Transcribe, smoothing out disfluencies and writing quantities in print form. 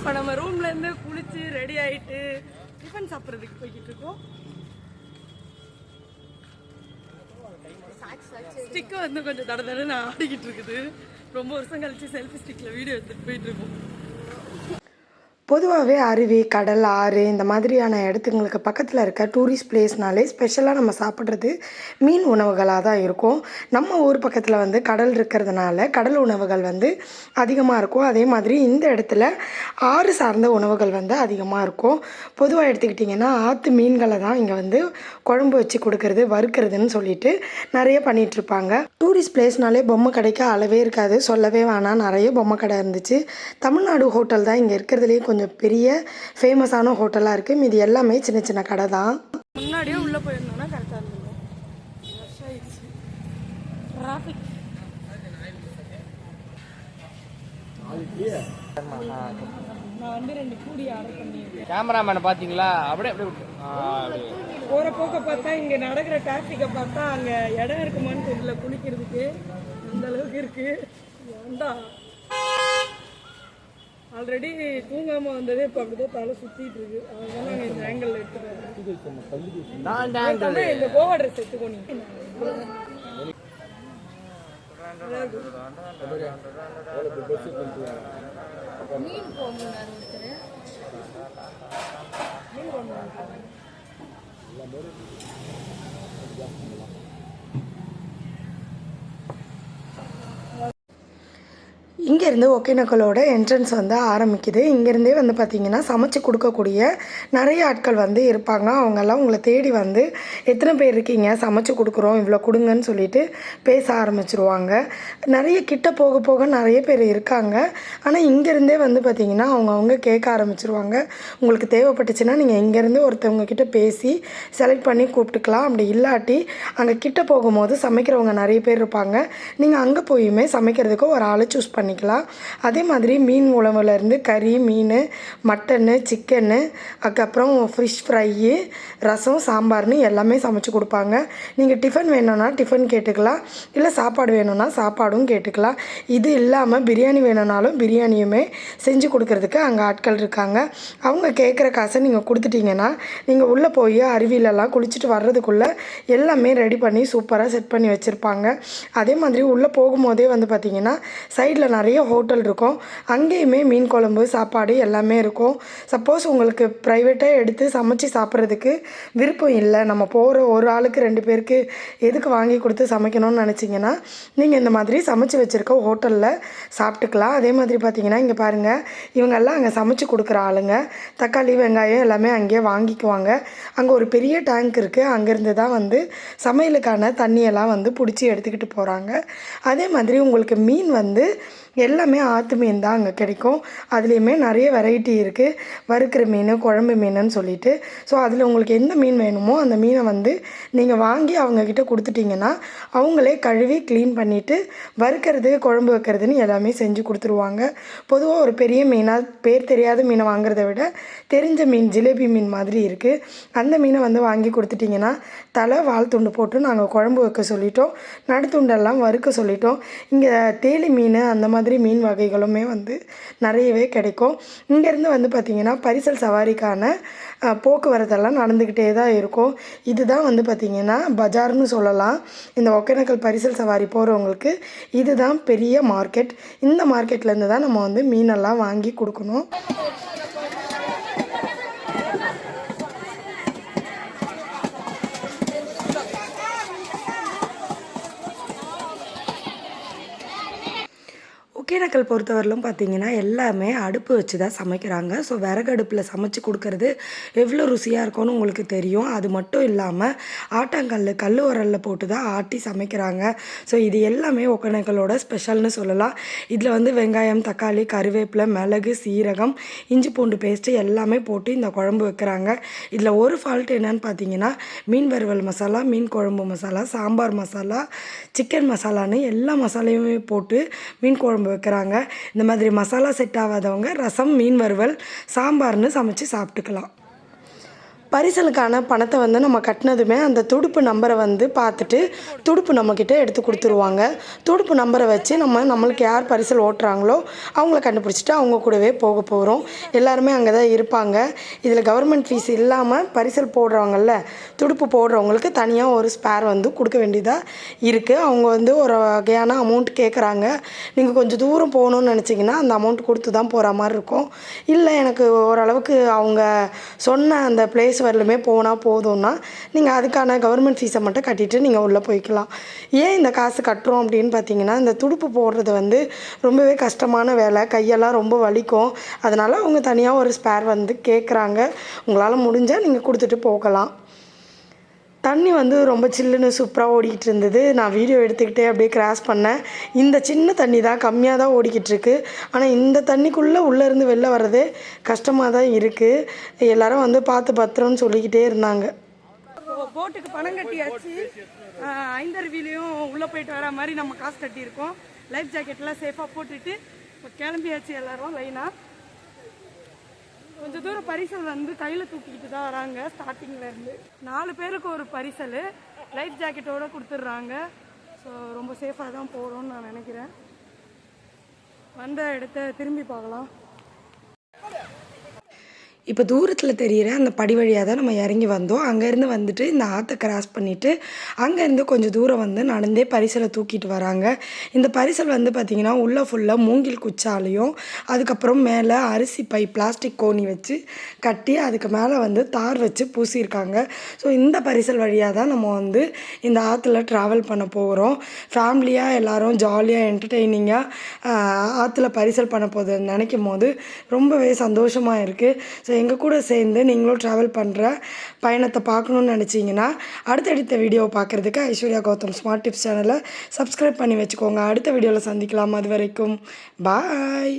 இப்போ நம்ம ரூம்லேருந்து குளிச்சு ரெடி ஆகிட்டு டிஃபன் சாப்பிட்றதுக்கு போய்கிட்டு இருக்கோம். ஸ்டிக்கு வந்து கொஞ்சம் தடவை ஆடிக்கிட்டு இருக்குது. ரொம்ப வருஷம் கழிச்சு செல்ஃபி ஸ்டிக்கில் வீடியோ எடுத்துகிட்டு போயிட்டு இருக்கோம். பொதுவாகவே அருவி, கடல், ஆறு இந்த மாதிரியான இடத்துங்களுக்கு பக்கத்தில் இருக்க டூரிஸ்ட் பிளேஸ்னாலே ஸ்பெஷலாக நம்ம சாப்பிட்றது மீன் உணவுகளாக தான் இருக்கும். நம்ம ஊர் பக்கத்தில் வந்து கடல் இருக்கிறதுனால கடல் உணவுகள் வந்து அதிகமாக இருக்கும். அதே மாதிரி இந்த இடத்துல ஆறு சார்ந்த உணவுகள் வந்து அதிகமாக இருக்கும். பொதுவாக எடுத்துக்கிட்டிங்கன்னா ஆற்று மீன்களை தான் இங்கே வந்து குழம்பு வச்சு கொடுக்கறது, வறுக்கிறதுன்னு சொல்லிட்டு நிறைய பண்ணிகிட்ருப்பாங்க. டூரிஸ்ட் பிளேஸ்னாலே பொம்மை கடைக்கு அளவே இருக்காது, சொல்லவே வேணாம். நிறைய பொம்மை கடை இருந்துச்சு. தமிழ்நாடு ஹோட்டல் தான் இங்கே இருக்கிறதுலே கொஞ்சம் பெரிய ஃபேமஸான ஹோட்டலாக இருக்குது. மீது எல்லாமே சின்ன சின்ன கடை தான். முன்னாடியே உள்ளே போயிருந்தோம்னா கரெக்டாக இருந்தோம். டிராஃபிக் நான் வந்து 2 பூரி ஆர்டர் பண்ணியிருக்கேன். கேமராமேனை பார்த்தீங்களா? அப்படியே போகிற போக்க பார்த்தா இங்கே நடக்கிற டிராஃபிக்கை பார்த்தா அங்கே இடம் இருக்குமான்னு தெரியல குளிக்கிறதுக்கு. அந்த அளவுக்கு இருக்குது. ஏண்டா ஆல்ரெடி தூங்காமல் வந்ததே இப்போ அப்படிதான் தலை சுற்றிட்டு இருக்கு. அதனால நாங்கள் இந்த ஆங்கிள் எடுத்துக்கிறோம். இந்த கோவா ட்ரெஸ் எடுத்துக்கோங்க. இங்கேருந்து ஒகேனக்கலோட என்ட்ரன்ஸ் வந்து ஆரம்பிக்குது. இங்கேருந்தே வந்து பார்த்திங்கன்னா சமைச்சு கொடுக்கக்கூடிய நிறைய ஆட்கள் வந்து இருப்பாங்க. அவங்கெல்லாம் உங்களை தேடி வந்து எத்தனை பேர் இருக்கீங்க, சமைச்சு கொடுக்குறோம், இவ்வளோ கொடுங்கன்னு சொல்லிட்டு பேச ஆரம்பிச்சிருவாங்க. நிறைய கிட்ட போக போக நிறைய பேர் இருக்காங்க. ஆனால் இங்கேருந்தே வந்து பார்த்திங்கன்னா அவங்க கேட்க ஆரம்பிச்சிருவாங்க. உங்களுக்கு தேவைப்பட்டுச்சுன்னா நீங்கள் இங்கேருந்து ஒருத்தவங்க கிட்ட பேசி செலக்ட் பண்ணி கூப்பிட்டுக்கலாம். அப்படி இல்லாட்டி அங்கே கிட்ட போகும்போது சமைக்கிறவங்க நிறைய பேர் இருப்பாங்க. நீங்கள் அங்கே போயுமே சமைக்கிறதுக்கு ஒரு ஆளை சூஸ் பண்ணிக்கலாம். அதே மாதிரி மீன் உணவுலேருந்து கறி, மீன், மட்டனு, சிக்கனு, அதுக்கப்புறம் ஃபிஷ் ஃப்ரையு, ரசம், சாம்பார்னு எல்லாமே சமைச்சு கொடுப்பாங்க. நீங்கள் டிஃபன் வேணும்னா டிஃபன் கேட்டுக்கலாம், இல்லை சாப்பாடு வேணும்னா சாப்பாடும் கேட்டுக்கலாம். இது இல்லாமல் பிரியாணி வேணும்னாலும் பிரியாணியுமே செஞ்சு கொடுக்கறதுக்கு அங்கே ஆட்கள் இருக்காங்க. அவங்க கேட்குற காசை நீங்கள் கொடுத்துட்டிங்கன்னா நீங்கள் உள்ளே போய் அருவியிலலாம் குளிச்சுட்டு வர்றதுக்குள்ளே எல்லாமே ரெடி பண்ணி சூப்பராக செட் பண்ணி வச்சுருப்பாங்க. அதே மாதிரி உள்ளே போகும்போதே வந்து பார்த்திங்கன்னா சைடில் நிறைய ஹோட்டல் இருக்கும். அங்கேயுமே மீன் குழம்பு, சாப்பாடு எல்லாமே இருக்கும். சப்போஸ் உங்களுக்கு ப்ரைவேட்டாக எடுத்து சமைச்சு சாப்பிட்றதுக்கு விருப்பம் இல்லை, நம்ம போகிற ஒரு ஆளுக்கு 2 பேருக்கு எதுக்கு வாங்கி கொடுத்து சமைக்கணும்னு நினச்சிங்கன்னா நீங்கள் இந்த மாதிரி சமைச்சு வச்சுருக்க ஹோட்டலில் சாப்பிட்டுக்கலாம். அதே மாதிரி பார்த்திங்கன்னா இங்கே பாருங்கள், இவங்கெல்லாம் அங்கே சமைச்சு கொடுக்குற ஆளுங்க. தக்காளி, வெங்காயம் எல்லாமே அங்கேயே வாங்கிக்குவாங்க. அங்கே ஒரு பெரிய டேங்க் இருக்குது. அங்கேருந்து தான் வந்து சமையலுக்கான தண்ணியெல்லாம் வந்து பிடிச்சி எடுத்துக்கிட்டு போகிறாங்க. அதே மாதிரி உங்களுக்கு மீன் வந்து எல்லாமே ஆற்று மீன் தான் அங்கே கிடைக்கும். அதுலேயுமே நிறைய வெரைட்டி இருக்குது. வறுக்கிற மீன், குழம்பு மீனுன்னு சொல்லிட்டு. ஸோ அதில் உங்களுக்கு எந்த மீன் வேணுமோ அந்த மீனை வந்து நீங்கள் வாங்கி அவங்கக்கிட்ட கொடுத்துட்டிங்கன்னா அவங்களே கழுவி க்ளீன் பண்ணிவிட்டு வறுக்கிறது, குழம்பு வைக்கிறதுன்னு எல்லாமே செஞ்சு கொடுத்துருவாங்க. பொதுவாக ஒரு பெரிய மீனாக பேர் தெரியாத மீனை வாங்குறத விட தெரிஞ்ச மீன், ஜிலேபி மீன் மாதிரி இருக்குது, அந்த மீனை வந்து வாங்கி கொடுத்துட்டிங்கன்னா தலை, வால் துண்டு போட்டு நாங்கள் குழம்பு வைக்க சொல்லிட்டோம், நடுத்துண்டெல்லாம் வறுக்க சொல்லிட்டோம். இங்கே தேலி மீன் அந்த மாதிரி மீன் வகைகளுமே வந்து நிறையவே கிடைக்கும். இங்கேருந்து வந்து பார்த்திங்கன்னா பரிசல் சவாரிக்கான போக்குவரத்தெல்லாம் நடந்துக்கிட்டே தான் இருக்கும். இதுதான் வந்து பார்த்திங்கன்னா பஜார்னு சொல்லலாம். இந்த ஒகேனக்கல் பரிசல் சவாரி போகிறவங்களுக்கு இதுதான் பெரிய மார்க்கெட். இந்த மார்க்கெட்லேருந்து தான் நம்ம வந்து மீனெல்லாம் வாங்கி கொடுக்கணும். ஒகேனக்கல் பொறுத்தவரையிலும் பார்த்திங்கன்னா எல்லாமே அடுப்பு வச்சு தான் சமைக்கிறாங்க. ஸோ விறகு அடுப்பில் சமைச்சு கொடுக்கறது எவ்வளோ ருசியாக இருக்கும்னு உங்களுக்கு தெரியும். அது மட்டும் இல்லாமல் ஆட்டாங்கல், கல் உரலில் போட்டு தான் ஆட்டி சமைக்கிறாங்க. ஸோ இது எல்லாமே ஒகேனக்கலோட ஸ்பெஷல்னு சொல்லலாம். இதில் வந்து வெங்காயம், தக்காளி, கருவேப்பிலை, மிளகு, சீரகம், இஞ்சி பூண்டு பேஸ்ட்டு எல்லாமே போட்டு இந்த குழம்பு வைக்கிறாங்க. இதில் ஒரு ஃபால்ட் என்னன்னு பார்த்தீங்கன்னா மீன் வறுவல் மசாலா, மீன் குழம்பு மசாலா, சாம்பார் மசாலா, சிக்கன் மசாலான்னு எல்லா மசாலையுமே போட்டு மீன் குழம்பு வைக்கிறாங்க. இந்த மாதிரி மசாலா செட் ஆகாதவங்க ரசம், மீன் வறுவல், சாம்பார்னு சமைச்சு சாப்பிட்டுக்கலாம். பரிசலுக்கான பணத்தை வந்து நம்ம கட்டினதுமே அந்த துடுப்பு நம்பரை வந்து பார்த்துட்டு துடுப்பு நம்மக்கிட்ட எடுத்து கொடுத்துருவாங்க. துடுப்பு நம்பரை வச்சு நம்மளுக்கு யார் பரிசல் ஓட்டுறாங்களோ அவங்கள கண்டுபிடிச்சிட்டு அவங்க கூடவே போக போகிறோம். எல்லாருமே அங்கே தான் இருப்பாங்க. இதில் கவர்மெண்ட் ஃபீஸ் இல்லாமல் பரிசல் போடுறவங்கள துடுப்பு போடுறவங்களுக்கு தனியாக ஒரு ஸ்பேர் வந்து கொடுக்க வேண்டியதாக இருக்குது. அவங்க வந்து ஒரு வகையான அமௌண்ட் கேட்குறாங்க. நீங்கள் கொஞ்சம் தூரம் போகணுன்னு நினச்சிங்கன்னா அந்த அமௌண்ட் கொடுத்து தான் போகிற மாதிரி இருக்கும். இல்லை எனக்கு ஓரளவுக்கு அவங்க சொன்ன அந்த பிளேஸ் வரலுமே போனால் போதும்னா நீங்கள் அதுக்கான கவர்மெண்ட் ஃபீஸை மட்டும் கட்டிட்டு நீங்கள் உள்ளே போய்க்கலாம். ஏன் இந்த காசு கட்டுறோம் அப்படின்னு பார்த்தீங்கன்னா, இந்த துடுப்பு போடுறது வந்து ரொம்பவே கஷ்டமான வேலை, கையெல்லாம் ரொம்ப வலிக்கும். அதனால் அவங்க தனியாக ஒரு ஸ்பேர் வந்து கேட்குறாங்க. உங்களால் முடிஞ்சால் நீங்கள் கொடுத்துட்டு போகலாம். தண்ணி வந்து ரொம்ப சில்லுன்னு சூப்பராக ஓடிக்கிட்டு இருந்தது. நான் வீடியோ எடுத்துக்கிட்டே அப்படியே கிராஸ் பண்ணேன். இந்த சின்ன தண்ணி தான் கம்மியாக தான் ஓடிக்கிட்டு இருக்கு. ஆனால் இந்த தண்ணிக்குள்ளே உள்ளேருந்து வெளில வர்றதே கஷ்டமாக தான் இருக்குது. எல்லோரும் வந்து பார்த்து பத்திரம்னு சொல்லிக்கிட்டே இருந்தாங்க. போட்டுக்கு பணம் கட்டியாச்சு. ஐந்தருவிலையும் உள்ளே போயிட்டு வர மாதிரி நம்ம காசு கட்டியிருக்கோம். லைஃப் ஜாக்கெட்லாம் சேஃபாக போட்டுட்டு இப்போ கிளம்பியாச்சு எல்லோரும் லைனாக. கொஞ்சம் தூரம் பரிசல் வந்து கையில் தூக்கிக்கிட்டு தான் வராங்க. ஸ்டார்டிங்லேருந்து 4 பேருக்கு ஒரு பரிசல் லைஃப் ஜாக்கெட்டோடு கொடுத்துட்றாங்க. ஸோ ரொம்ப சேஃபாக தான் போகிறோம்னு நான் நினைக்கிறேன். வந்த இடத்த திரும்பி பார்க்கலாம். இப்போ தூரத்தில் தெரிகிற அந்த படி வழியாக தான் நம்ம இறங்கி வந்தோம். அங்கேருந்து வந்துட்டு இந்த ஆற்றை கிராஸ் பண்ணிவிட்டு அங்கேருந்து கொஞ்சம் தூரம் வந்து நடந்தே பரிசலை தூக்கிட்டு வராங்க. இந்த பரிசல் வந்து பார்த்திங்கன்னா உள்ளே ஃபுல்லாக மூங்கில் குச்சாலையும் அதுக்கப்புறம் மேலே அரிசி பை பிளாஸ்டிக் கோணி வச்சு கட்டி அதுக்கு மேலே வந்து தார் வச்சு பூசியிருக்காங்க. ஸோ இந்த பரிசல் வழியாக தான் நம்ம வந்து இந்த ஆற்றுல ட்ராவல் பண்ண போகிறோம். ஃபேமிலியாக எல்லோரும் ஜாலியாக என்டர்டெய்னிங்காக ஆற்றுல பரிசல் பண்ண போது நினைக்கும் போது ரொம்பவே சந்தோஷமாக இருக்குது. ஸோ எங்கள் கூட சேர்ந்து நீங்களும் ட்ராவல் பண்ணுற பயணத்தை பார்க்கணுன்னு நினச்சிங்கன்னா அடுத்தடுத்த வீடியோவை பார்க்குறதுக்கு ஐஸ்வர்யா கௌதம் ஸ்மார்ட் டிப்ஸ் சேனலை சப்ஸ்கிரைப் பண்ணி வச்சுக்கோங்க. அடுத்த வீடியோவில் சந்திக்கலாம். அது வரைக்கும் பாய்.